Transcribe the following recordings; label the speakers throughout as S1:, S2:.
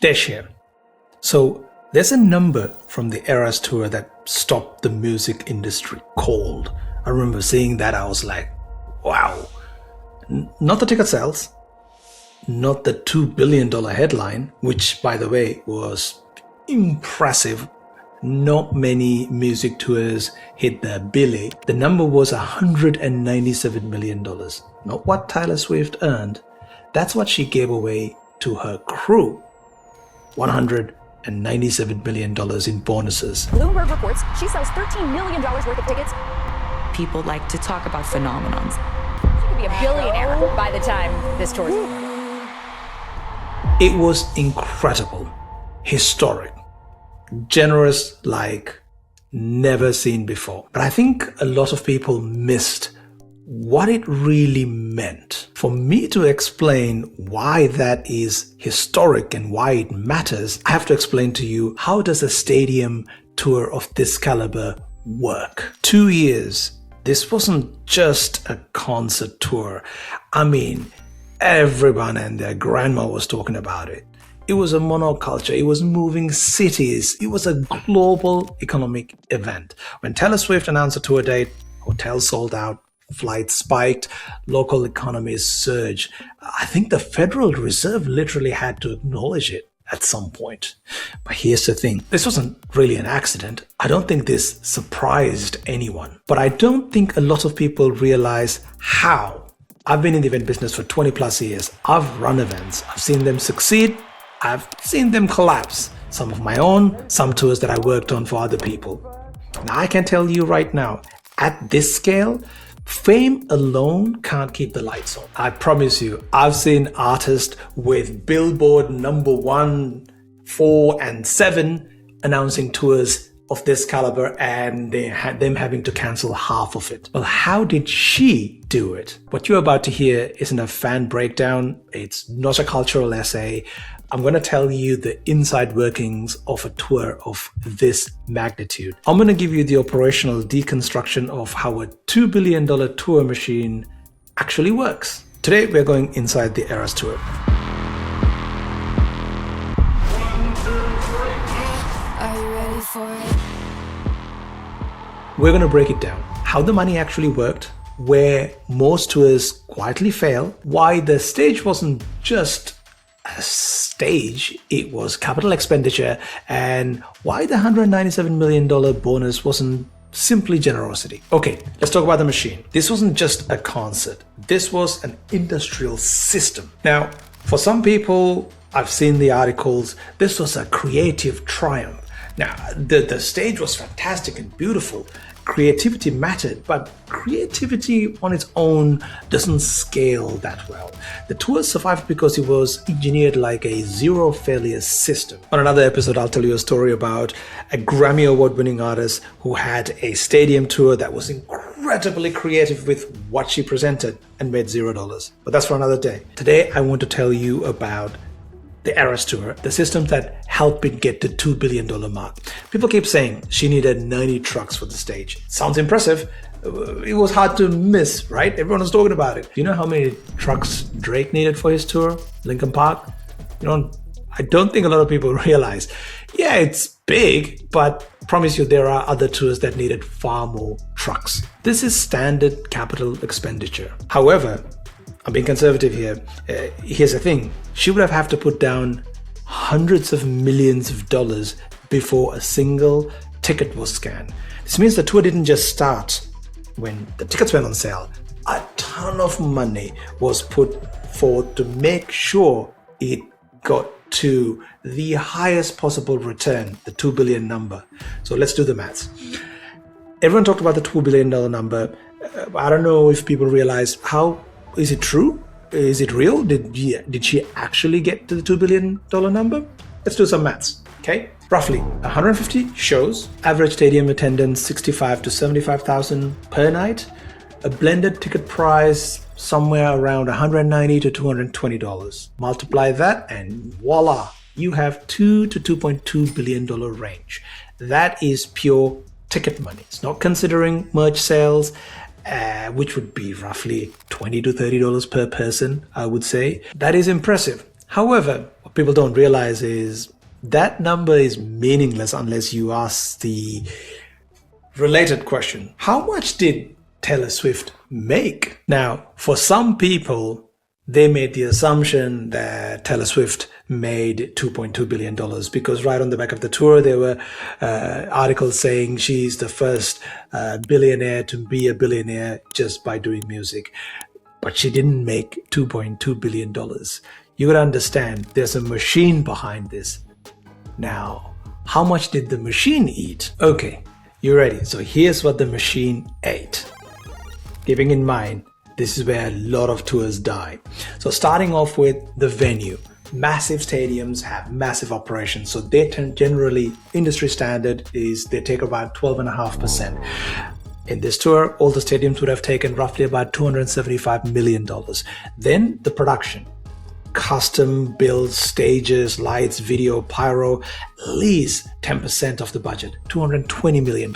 S1: dish here. So there's a number from the Eras tour that stopped the music industry cold. I remember seeing that. I was like, wow. Not the ticket sales, not the $2 billion headline, which, by the way, was impressive. Not many music tours hit the billy. The number was $197 million. Not what Taylor Swift earned. That's what she gave away to her crew. $197 million in bonuses.
S2: Bloomberg reports she sells $13 million worth of tickets.
S3: People like to talk about phenomenons.
S2: She could be a billionaire by the time this tour's over.
S1: It was incredible, historic, generous like never seen before. But I think a lot of people missed what it really meant. For me to explain why that is historic and why it matters, I have to explain to you, how does a stadium tour of this caliber work? 2 years. This wasn't just a concert tour. I mean, everyone and their grandma was talking about it. It was a monoculture. It was moving cities. It was a global economic event. When Taylor Swift announced a tour date, hotels sold out, flights spiked, local economies surged. I think the Federal Reserve literally had to acknowledge it at some point. But here's the thing. This wasn't really an accident. I don't think this surprised anyone. But I don't think a lot of people realize how. I've been in the event business for 20 plus years. I've run events. I've seen them succeed. I've seen them collapse. Some of my own, some tours that I worked on for other people. Now I can tell you right now, at this scale, fame alone can't keep the lights on. I promise you, I've seen artists with Billboard number 1, 4, and 7 announcing tours of this caliber, and they had them having to cancel half of it. Well, how did she do it? What you're about to hear isn't a fan breakdown. It's not a cultural essay. I'm going to tell you the inside workings of a tour of this magnitude. I'm going to give you the operational deconstruction of how a $2 billion tour machine actually works. Today, we're going inside the Eras tour.
S4: Are you ready for it?
S1: We're going to break it down. How the money actually worked, where most tours quietly fail, why the stage wasn't just a stage, it was capital expenditure, and why the $197 million bonus wasn't simply generosity. Okay, let's talk about the machine. This wasn't just a concert. This was an industrial system. Now, for some people, I've seen the articles, this was a creative triumph. Now, the stage was fantastic and beautiful. Creativity mattered, but creativity on its own doesn't scale that well. The tour survived because it was engineered like a zero failure system. On another episode, I'll tell you a story about a Grammy Award-winning artist who had a stadium tour that was incredibly creative with what she presented and made $0. But that's for another day. Today, I want to tell you about the Eras tour, the system that helped it get to $2 billion mark. People keep saying she needed 90 trucks for the stage. Sounds impressive. It was hard to miss, right? Everyone was talking about it. Do you know how many trucks Drake needed for his tour? Linkin Park? I don't think a lot of people realize. Yeah, it's big, but promise you there are other tours that needed far more trucks. This is standard capital expenditure. However, I'm being conservative here. Here's the thing. She would have to put down hundreds of millions of dollars before a single ticket was scanned. This means the tour didn't just start when the tickets went on sale. A ton of money was put forth to make sure it got to the highest possible return, the 2 billion number. So let's do the maths. Everyone talked about the $2 billion number. I don't know if people realize is it true? Is it real? Did she actually get to the $2 billion number? Let's do some maths, okay? Roughly 150 shows, average stadium attendance 65 to 75,000 per night, a blended ticket price somewhere around $190 to $220. Multiply that and voila, you have $2 to $2.2 billion range. That is pure ticket money. It's not considering merch sales, which would be roughly $20 to $30 per person, I would say. That is impressive. However, what people don't realize is that number is meaningless unless you ask the related question. How much did Taylor Swift make? Now, for some people, they made the assumption that Taylor Swift made $2.2 billion because right on the back of the tour, there were articles saying she's the first billionaire to be a billionaire just by doing music. But she didn't make $2.2 billion. You gotta understand, there's a machine behind this. Now, how much did the machine eat? Okay, you ready? So here's what the machine ate. Keeping in mind, this is where a lot of tours die. So starting off with the venue. Massive stadiums have massive operations. So they generally, industry standard is they take about 12.5%. In this tour, all the stadiums would have taken roughly about $275 million. Then the production. Custom built stages, lights, video, pyro, at least 10% of the budget, $220 million.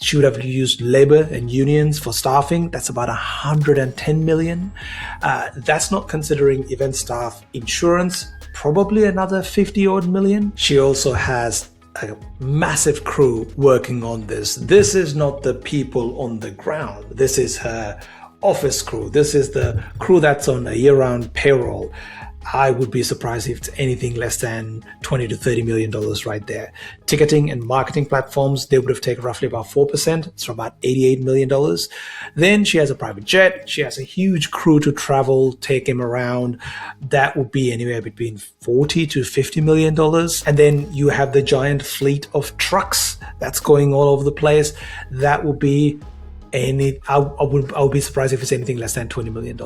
S1: She would have used labor and unions for staffing. That's about $110 million. That's not considering event staff, insurance, probably another 50 odd million. She also has a massive crew working on this. This is not the people on the ground. This is her office crew. This is the crew that's on a year-round payroll. I would be surprised if it's anything less than $20 to $30 million right there. Ticketing and marketing platforms, they would have taken roughly about 4%. It's about $88 million. Then she has a private jet. She has a huge crew to travel, take him around. That would be anywhere between $40 to $50 million. And then you have the giant fleet of trucks that's going all over the place. That would be I would be surprised if it's anything less than $20 million.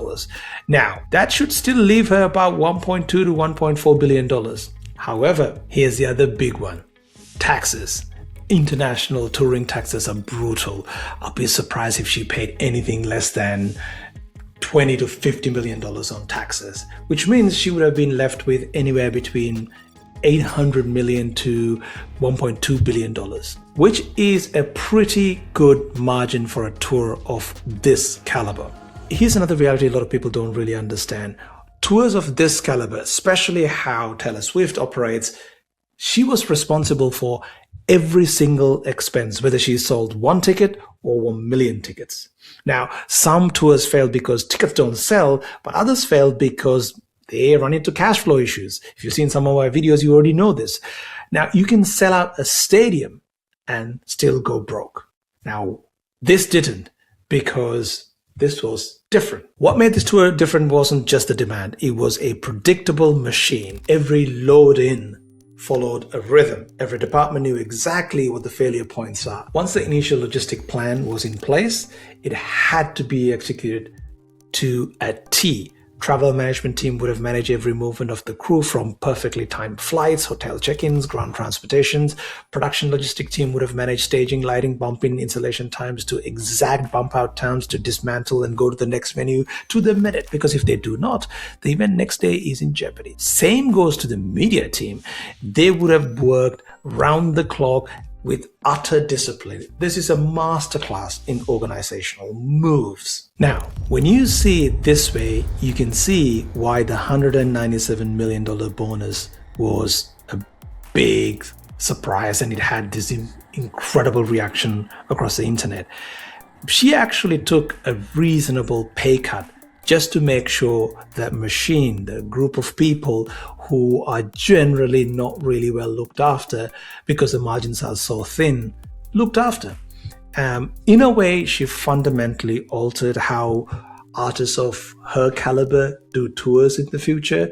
S1: Now, that should still leave her about $1.2 to $1.4 billion. However, here's the other big one. Taxes. International touring taxes are brutal. I'll be surprised if she paid anything less than $20 to $50 million on taxes, which means she would have been left with anywhere between $800 million to $1.2 billion, which is a pretty good margin for a tour of this caliber. Here's another reality a lot of people don't really understand. Tours of this caliber, especially how Taylor Swift operates, she was responsible for every single expense, whether she sold one ticket or 1 million tickets. Now, some tours failed because tickets don't sell, but others failed because they run into cash flow issues. If you've seen some of our videos, you already know this. Now, you can sell out a stadium and still go broke. Now, this didn't because this was different. What made this tour different wasn't just the demand. It was a predictable machine. Every load in followed a rhythm. Every department knew exactly what the failure points are. Once the initial logistic plan was in place, it had to be executed to a T. Travel management team would have managed every movement of the crew from perfectly timed flights, hotel check-ins, ground transportations. Production logistic team would have managed staging, lighting, bump-in, installation times to exact bump-out times to dismantle and go to the next venue to the minute, because if they do not, the event next day is in jeopardy. Same goes to the media team. They would have worked round the clock with utter discipline. This is a masterclass in organizational moves. Now, when you see it this way, you can see why the $197 million bonus was a big surprise and it had this incredible reaction across the internet. She actually took a reasonable pay cut just to make sure that machine, the group of people who are generally not really well looked after because the margins are so thin, looked after. In a way, she fundamentally altered how artists of her caliber do tours in the future,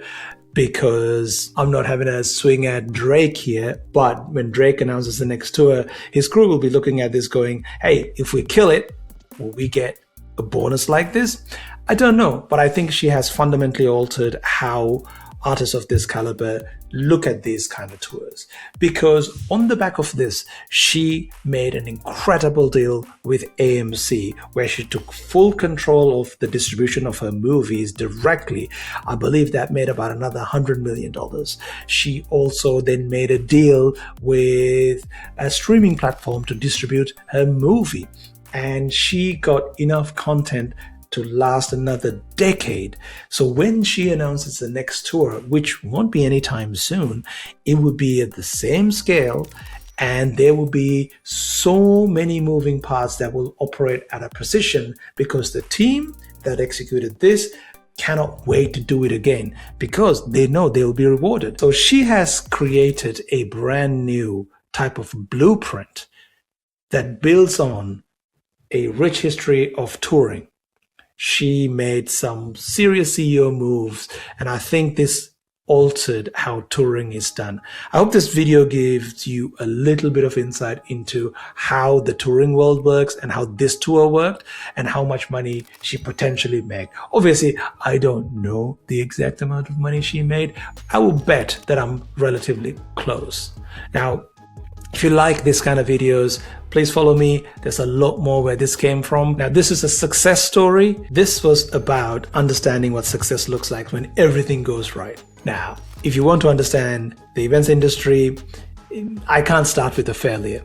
S1: because I'm not having a swing at Drake here, but when Drake announces the next tour, his crew will be looking at this going, hey, if we kill it, will we get a bonus like this? I don't know, but I think she has fundamentally altered how artists of this caliber look at these kind of tours. Because on the back of this, she made an incredible deal with AMC, where she took full control of the distribution of her movies directly. I believe that made about another $100 million. She also then made a deal with a streaming platform to distribute her movie. And she got enough content to last another decade. So when she announces the next tour, which won't be anytime soon, it will be at the same scale, and there will be so many moving parts that will operate at a precision, because the team that executed this cannot wait to do it again, because they know they will be rewarded. So she has created a brand new type of blueprint that builds on a rich history of touring. She made some serious CEO moves, and I think this altered how touring is done. I hope this video gives you a little bit of insight into how the touring world works and how this tour worked and how much money she potentially made. Obviously, I don't know the exact amount of money she made. I will bet that I'm relatively close. Now, if you like this kind of videos, please follow me. There's a lot more where this came from. Now, this is a success story. This was about understanding what success looks like when everything goes right. Now, if you want to understand the events industry, I can't start with a failure.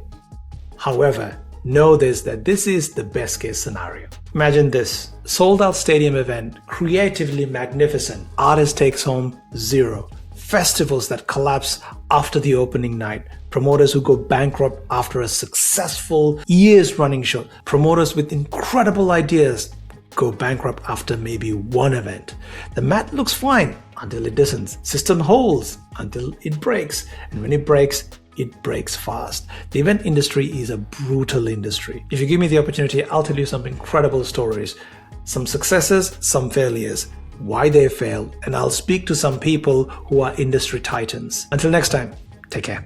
S1: However, know this, that this is the best case scenario. Imagine this: sold out stadium event, creatively magnificent, artist takes home 0. Festivals that collapse after the opening night, promoters who go bankrupt after a successful years running show, promoters with incredible ideas go bankrupt after maybe one event. The mat looks fine until it doesn't. System holds until it breaks, and when it breaks fast. The event industry is a brutal industry. If you give me the opportunity, I'll tell you some incredible stories, some successes, some failures, why they failed, and I'll speak to some people who are industry titans. Until next time, take care.